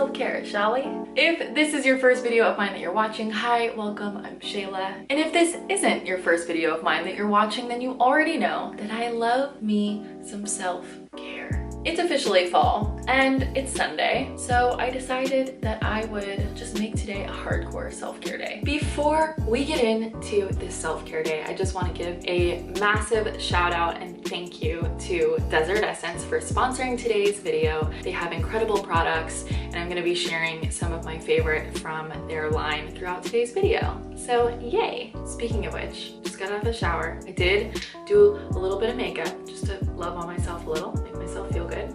self-care, shall we? If this is your first video of mine that you're watching, hi, welcome, I'm Shayla. And if this isn't your first video of mine that you're watching, then you already know that I love me some self-care. It's officially fall and it's Sunday, so I decided that I would just make today a hardcore self-care day. Before we get into this self-care day, I just want to give a massive shout out and thank you to Desert Essence for sponsoring today's video. They have incredible products and I'm going to be sharing some of my favorite from their line throughout today's video. So yay! Speaking of which, just got out of the shower. I did do a little bit of makeup just to love on myself a little, make myself feel good.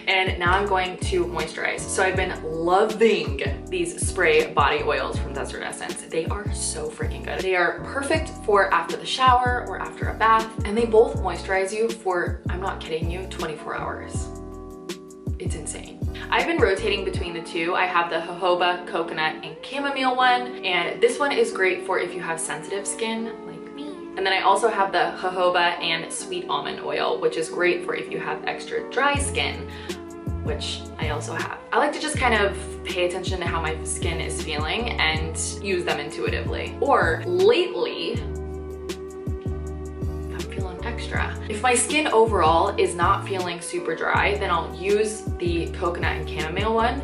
And now I'm going to moisturize. So I've been loving these spray body oils from Desert Essence. They are so freaking good. They are perfect for after the shower or after a bath, and they both moisturize you for, I'm not kidding you, 24 hours. It's insane. I've been rotating between the two. I have the jojoba, coconut, and chamomile one, and this one is great for if you have sensitive skin like me. And then I also have the jojoba and sweet almond oil, which is great for if you have extra dry skin, which I also have. I like to just kind of pay attention to how my skin is feeling and use them intuitively. Or lately, extra. If my skin overall is not feeling super dry, then I'll use the coconut and chamomile one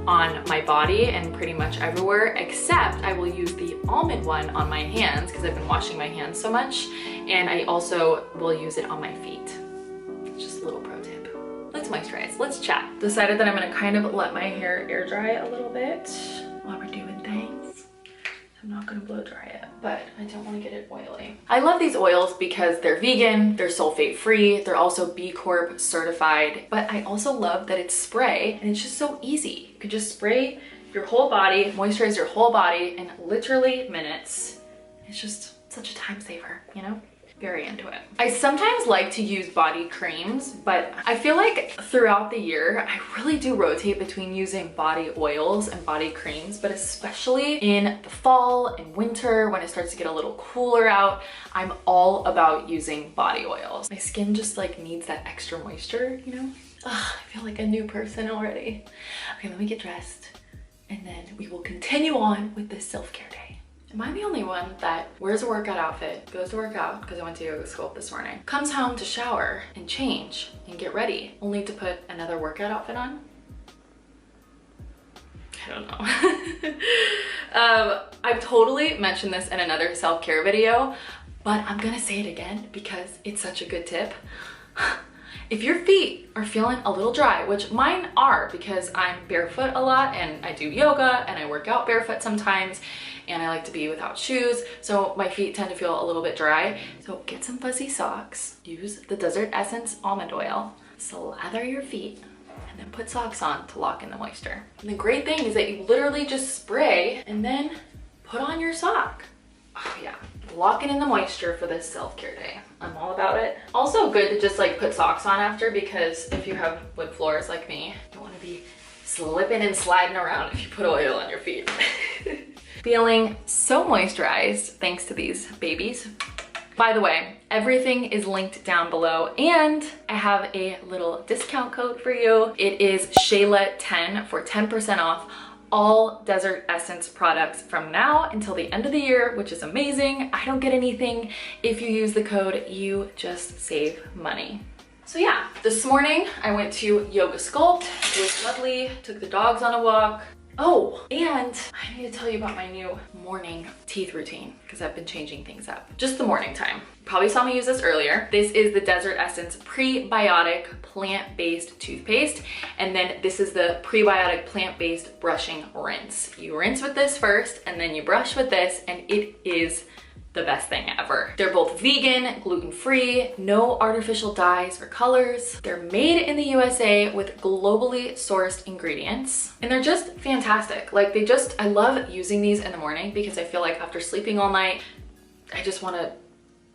on my body and pretty much everywhere, except I will use the almond one on my hands because I've been washing my hands so much, and I also will use it on my feet. Just a little pro tip. Let's moisturize, let's chat. Decided that I'm gonna kind of let my hair air dry a little bit while we're doing things. I'm not gonna blow dry it, but I don't want to get it oily. I love these oils because they're vegan, they're sulfate free, they're also B Corp certified, but I also love that it's spray and it's just so easy. You can just spray your whole body, moisturize your whole body in literally minutes. It's just such a time saver, you know? Very into it. I sometimes like to use body creams, but I feel like throughout the year, I really do rotate between using body oils and body creams, but especially in the fall and winter when it starts to get a little cooler out, I'm all about using body oils. My skin just like needs that extra moisture, you know? Ugh, I feel like a new person already. Okay, let me get dressed and then we will continue on with this self-care day. Am I the only one that wears a workout outfit, goes to work out because I went to yoga school this morning, comes home to shower and change and get ready, only to put another workout outfit on? I don't know. I've totally mentioned this in another self-care video, but I'm gonna say it again because it's such a good tip. If your feet are feeling a little dry, which mine are because I'm barefoot a lot and I do yoga and I work out barefoot sometimes, and I like to be without shoes, so my feet tend to feel a little bit dry. So get some fuzzy socks, use the Desert Essence almond oil, slather your feet, and then put socks on to lock in the moisture. And the great thing is that you literally just spray and then put on your sock. Oh yeah, locking in the moisture for this self-care day. I'm all about it. Also good to just like put socks on after, because if you have wood floors like me, you don't want to be slipping and sliding around if you put oil on your feet. Feeling so moisturized thanks to these babies. By the way, everything is linked down below and I have a little discount code for you. It is Shayla10 for 10% off all Desert Essence products from now until the end of the year, which is amazing. I don't get anything if you use the code, you just save money. So yeah, this morning I went to yoga sculpt. It was lovely, took the dogs on a walk. Oh, and I need to tell you about my new morning teeth routine because I've been changing things up. Just the morning time. Probably saw me use this earlier. This is the Desert Essence prebiotic plant-based toothpaste. And then this is the prebiotic plant-based brushing rinse. You rinse with this first and then you brush with this, and it is the best thing ever. They're both vegan, gluten-free, no artificial dyes or colors. They're made in the USA with globally sourced ingredients, and they're just fantastic. Like I love using these in the morning because I feel like after sleeping all night, I just want to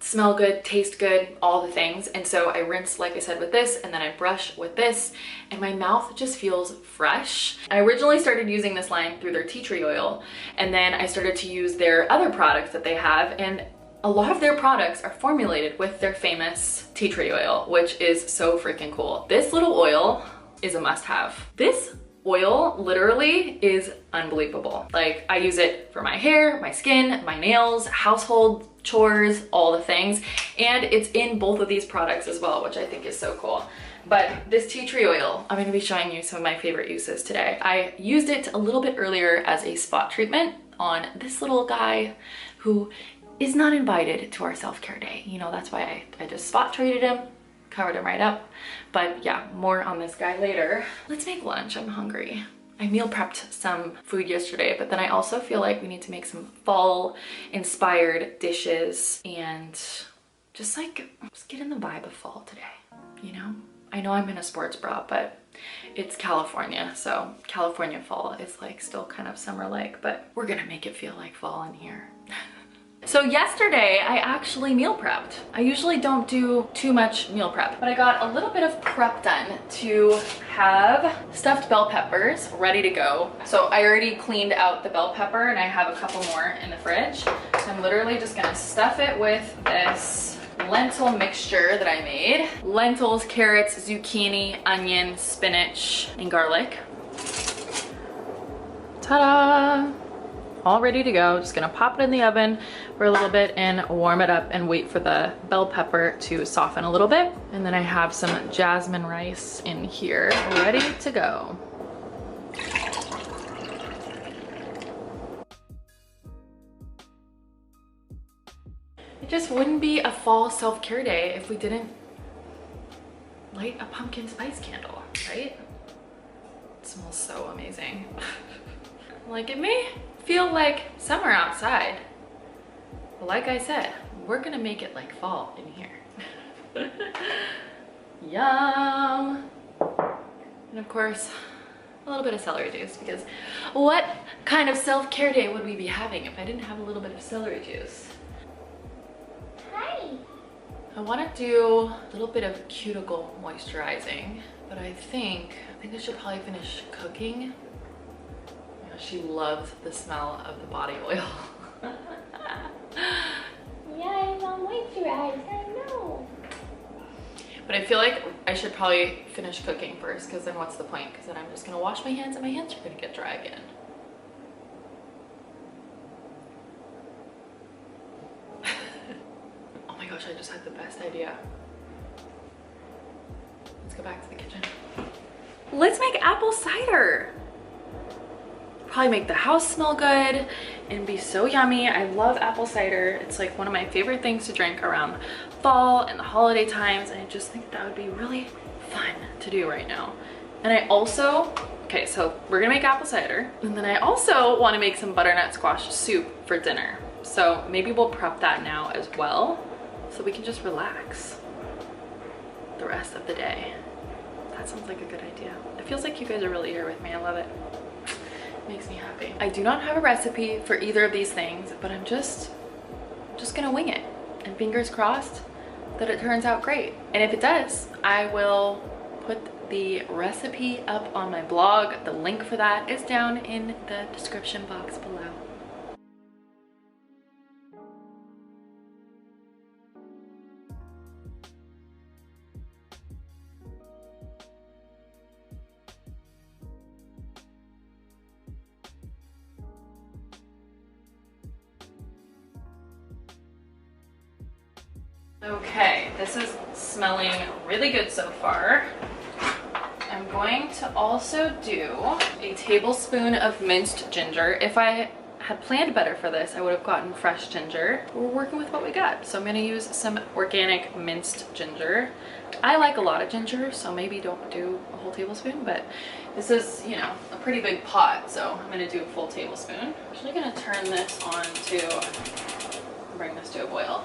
smell good, taste good, all the things. And so I rinse, like I said, with this, and then I brush with this, and my mouth just feels fresh. I originally started using this line through their tea tree oil, and then I started to use their other products that they have, and a lot of their products are formulated with their famous tea tree oil, which is so freaking cool. This little oil is a must-have. This oil literally is unbelievable. Like, I use it for my hair, my skin, my nails, household chores, all the things. And it's in both of these products as well, which I think is so cool. But this tea tree oil, I'm gonna be showing you some of my favorite uses today. I used it a little bit earlier as a spot treatment on this little guy who is not invited to our self-care day. You know, that's why I just spot treated him, covered him right up. But yeah, more on this guy later. Let's make lunch, I'm hungry. I meal prepped some food yesterday, but then I also feel like we need to make some fall inspired dishes and just get in the vibe of fall today, you know? I know I'm in a sports bra, but it's California, so California fall is like still kind of summer-like, but we're gonna make it feel like fall in here. So yesterday I actually meal prepped. I usually don't do too much meal prep, but I got a little bit of prep done to have stuffed bell peppers ready to go. So I already cleaned out the bell pepper and I have a couple more in the fridge. So I'm literally just gonna stuff it with this lentil mixture that I made. Lentils, carrots, zucchini, onion, spinach, and garlic. Ta-da! All ready to go. Just gonna pop it in the oven for a little bit and warm it up and wait for the bell pepper to soften a little bit. And then I have some jasmine rice in here ready to go. It just wouldn't be a fall self-care day if we didn't light a pumpkin spice candle, right? It smells so amazing. Like, it may feel like summer outside, but like I said, we're gonna make it like fall in here. Yum! And of course, a little bit of celery juice, because what kind of self-care day would we be having if I didn't have a little bit of celery juice? Hi! I want to do a little bit of cuticle moisturizing, but I think I should probably finish cooking. She loves the smell of the body oil. Yeah, I'm all moisturized, I know. But I feel like I should probably finish cooking first, because then what's the point? Because then I'm just gonna wash my hands and my hands are gonna get dry again. Oh my gosh, I just had the best idea. Let's go back to the kitchen. Let's make apple cider. Probably make the house smell good and be so yummy. I love apple cider. It's like one of my favorite things to drink around fall and the holiday times, and I just think that would be really fun to do right now. And I also, okay, so we're gonna make apple cider, and then I also want to make some butternut squash soup for dinner. So maybe we'll prep that now as well, so we can just relax the rest of the day. That sounds like a good idea. It feels like you guys are really here with me. I love it. Makes me happy. I do not have a recipe for either of these things, but I'm just gonna wing it, and fingers crossed that it turns out great. And if it does, I will put the recipe up on my blog. The link for that is down in the description box below. Okay, this is smelling really good so far. I'm going to also do a tablespoon of minced ginger. If I had planned better for this, I would have gotten fresh ginger. We're working with what we got. So I'm gonna use some organic minced ginger. I like a lot of ginger, so maybe don't do a whole tablespoon, but this is, you know, a pretty big pot, so I'm gonna do a full tablespoon. I'm actually gonna turn this on to bring this to a boil.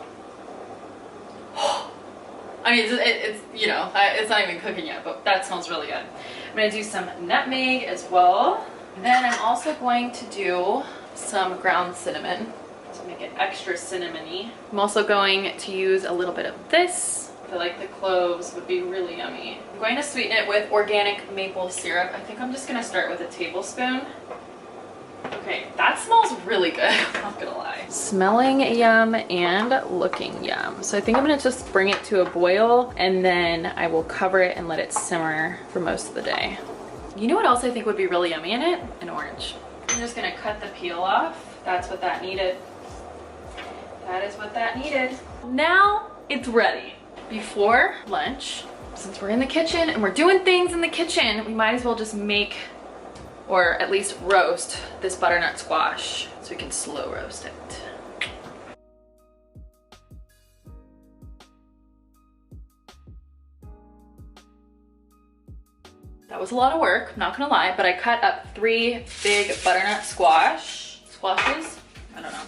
I mean, it's you know, it's not even cooking yet, but that smells really good. I'm gonna do some nutmeg as well. Then I'm also going to do some ground cinnamon to make it extra cinnamony. I'm also going to use a little bit of this. I feel like the cloves would be really yummy. I'm going to sweeten it with organic maple syrup. I think I'm just gonna start with a tablespoon. Okay, that smells really good, I'm not gonna lie. Smelling yum and looking yum. So I think I'm gonna just bring it to a boil, and then I will cover it and let it simmer for most of the day. You know what else I think would be really yummy in it? An orange. I'm just gonna cut the peel off. That's what that needed. That is what that needed. Now it's ready. Before lunch, since we're in the kitchen and we're doing things in the kitchen, we might as well just make, or at least roast, this butternut squash so we can slow roast it. That was a lot of work, not gonna lie, but I cut up 3 big butternut squashes. I don't know.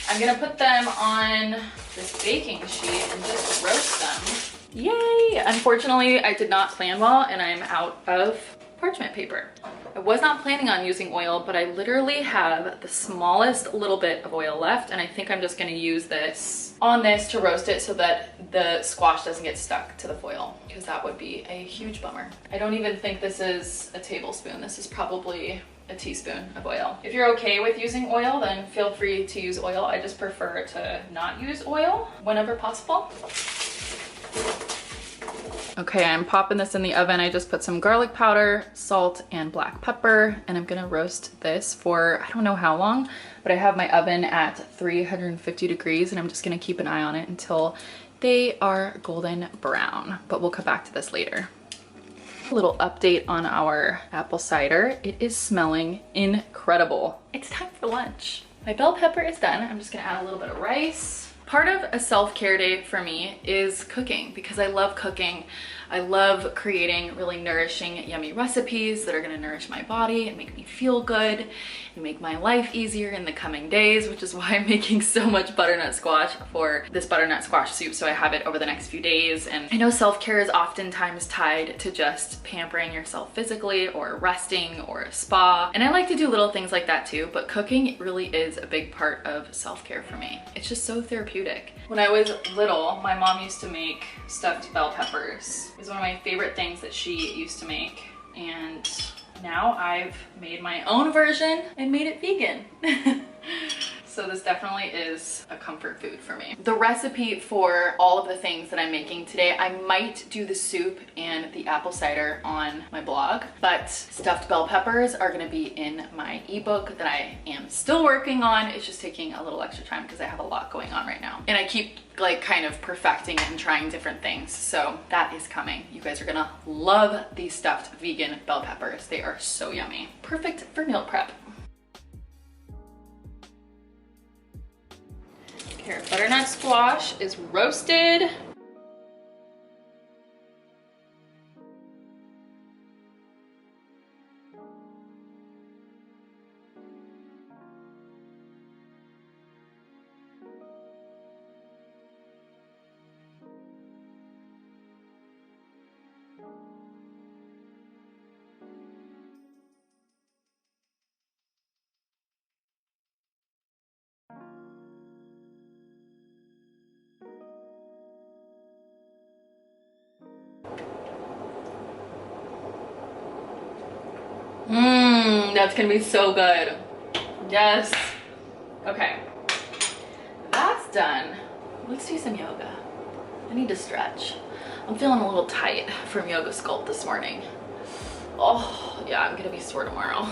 I'm gonna put them on this baking sheet and just roast them. Yay! Unfortunately, I did not plan well and I'm out of parchment paper. I was not planning on using oil, but I literally have the smallest little bit of oil left, and I think I'm just gonna use this on this to roast it so that the squash doesn't get stuck to the foil, because that would be a huge bummer. I don't even think this is a tablespoon. This is probably a teaspoon of oil. If you're okay with using oil, then feel free to use oil. I just prefer to not use oil whenever possible. Okay, I'm popping this in the oven. I just put some garlic powder, salt, and black pepper, and I'm gonna roast this for, I don't know how long, but I have my oven at 350 degrees, and I'm just gonna keep an eye on it until they are golden brown, but we'll come back to this later. A little update on our apple cider. It is smelling incredible. It's time for lunch. My bell pepper is done. I'm just gonna add a little bit of rice. Part of a self-care day for me is cooking, because I love cooking. I love creating really nourishing, yummy recipes that are gonna nourish my body and make me feel good and make my life easier in the coming days, which is why I'm making so much butternut squash for this butternut squash soup, so I have it over the next few days. And I know self-care is oftentimes tied to just pampering yourself physically or resting or a spa. And I like to do little things like that too, but cooking really is a big part of self-care for me. It's just so therapeutic. When I was little, my mom used to make stuffed bell peppers. It was one of my favorite things that she used to make, and now I've made my own version and made it vegan. So this definitely is a comfort food for me. The recipe for all of the things that I'm making today, I might do the soup and the apple cider on my blog, but stuffed bell peppers are gonna be in my ebook that I am still working on. It's just taking a little extra time because I have a lot going on right now. And I keep like kind of perfecting it and trying different things. So that is coming. You guys are gonna love these stuffed vegan bell peppers. They are so yummy. Perfect for meal prep. Here, butternut squash is roasted. That's gonna be so good. Yes. Okay, that's done. Let's do some yoga. I need to stretch. I'm feeling a little tight from yoga sculpt this morning. Oh yeah, I'm gonna be sore tomorrow.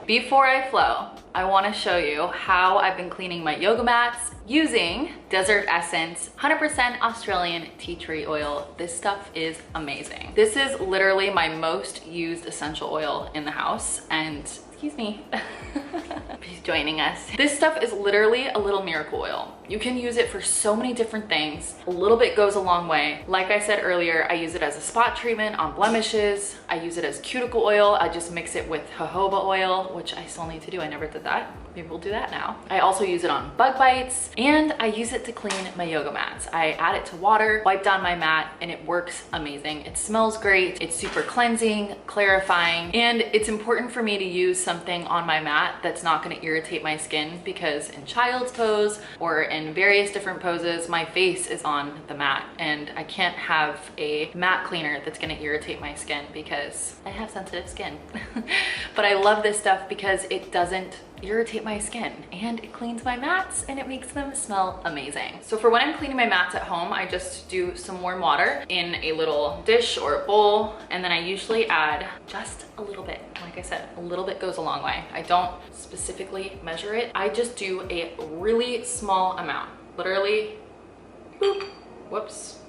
Before I flow, I wanna show you how I've been cleaning my yoga mats using Desert Essence 100% Australian tea tree oil. This stuff is amazing. This is literally my most used essential oil in the house, and excuse me, he's joining us. This stuff is literally a little miracle oil. You can use it for so many different things. A little bit goes a long way. Like I said earlier, I use it as a spot treatment on blemishes. I use it as cuticle oil. I just mix it with jojoba oil, which I still need to do. I never did that. Maybe we'll do that now. I also use it on bug bites, and I use it to clean my yoga mats. I add it to water, wipe down my mat, and it works amazing. It smells great. It's super cleansing, clarifying, and it's important for me to use something on my mat that's not gonna irritate my skin, because in child's pose or in various different poses, my face is on the mat, and I can't have a mat cleaner that's gonna irritate my skin because I have sensitive skin. But I love this stuff because it doesn't irritate my skin and it cleans my mats and it makes them smell amazing. So for when I'm cleaning my mats at home, I just do some warm water in a little dish or a bowl, and then I usually add just a little bit. Like I said, a little bit goes a long way. I don't specifically measure it. I just do a really small amount, literally, boop, whoops,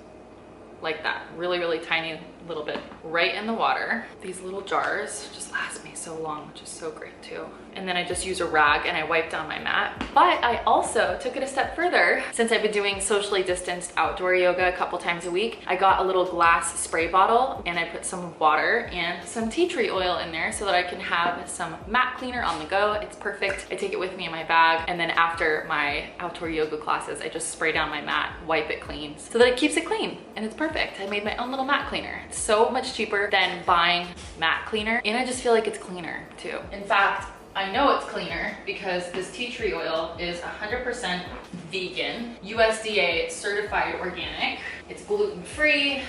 like that. Really, really tiny little bit right in the water. These little jars just last me so long, which is so great too. And then I just use a rag and I wipe down my mat. But I also took it a step further. Since I've been doing socially distanced outdoor yoga a couple times a week, I got a little glass spray bottle and I put some water and some tea tree oil in there so that I can have some mat cleaner on the go. It's perfect. I take it with me in my bag, and then after my outdoor yoga classes, I just spray down my mat, wipe it clean so that it keeps it clean, and it's perfect. I made my own little mat cleaner. It's so much cheaper than buying mat cleaner, and I just feel like it's cleaner too. In fact, I know it's cleaner because this tea tree oil is 100% vegan, USDA certified organic. It's gluten-free,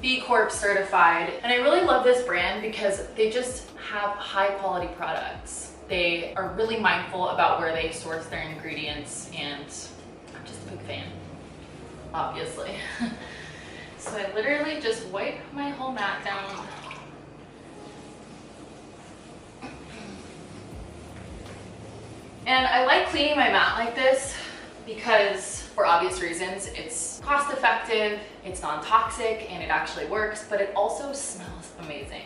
B Corp certified. And I really love this brand because they just have high quality products. They are really mindful about where they source their ingredients, and I'm just a big fan, obviously. So I literally just wipe my whole mat down. And I like cleaning my mat like this because, for obvious reasons, it's cost effective, it's non-toxic, and it actually works, but it also smells amazing.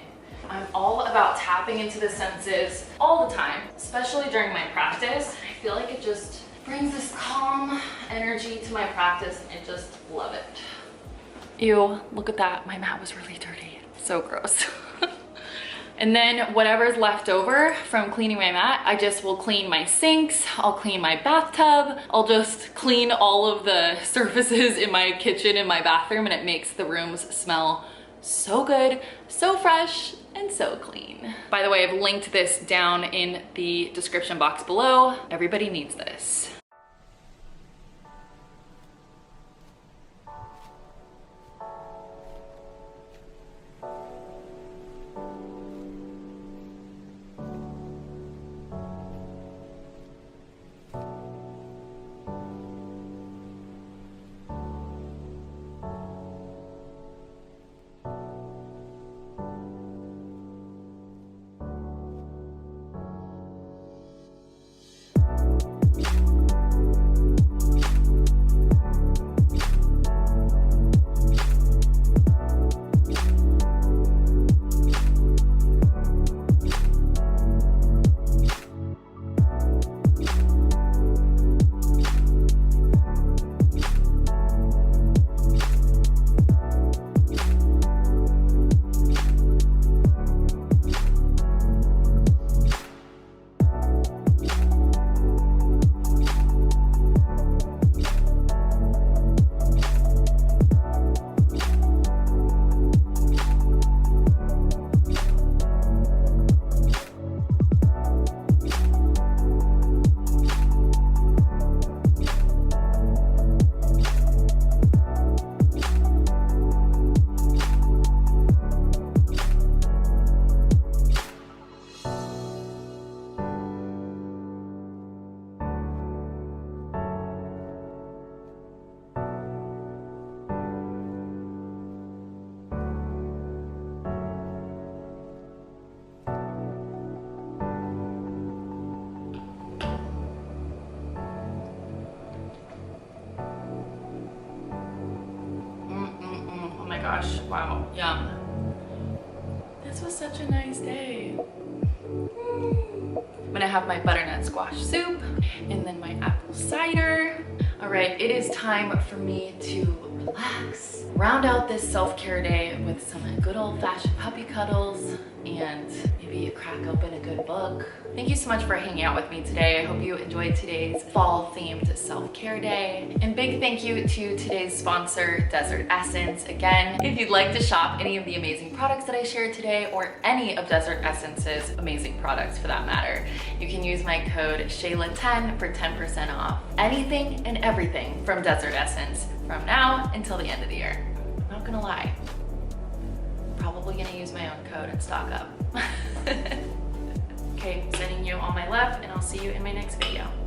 I'm all about tapping into the senses all the time, especially during my practice. I feel like it just brings this calm energy to my practice, and I just love it. Ew, look at that. My mat was really dirty. So gross. And then whatever's left over from cleaning my mat, I just will clean my sinks, I'll clean my bathtub, I'll just clean all of the surfaces in my kitchen and my bathroom, and it makes the rooms smell so good, so fresh, and so clean. By the way, I've linked this down in the description box below. Everybody needs this. Gosh, wow, yum. This was such a nice day. I'm gonna have my butternut squash soup and then my apple cider. All right, it is time for me to relax. Round out this self-care day with some good old-fashioned puppy cuddles and maybe crack open a good book. Thank you so much for hanging out with me today. I hope you enjoyed today's fall-themed self-care day. And big thank you to today's sponsor, Desert Essence. Again, if you'd like to shop any of the amazing products that I shared today, or any of Desert Essence's amazing products for that matter, you can use my code Shayla10 for 10% off anything and everything from Desert Essence from now until the end of the year. I'm not gonna lie, probably gonna use my own code and stock up. my left, and I'll see you in my next video.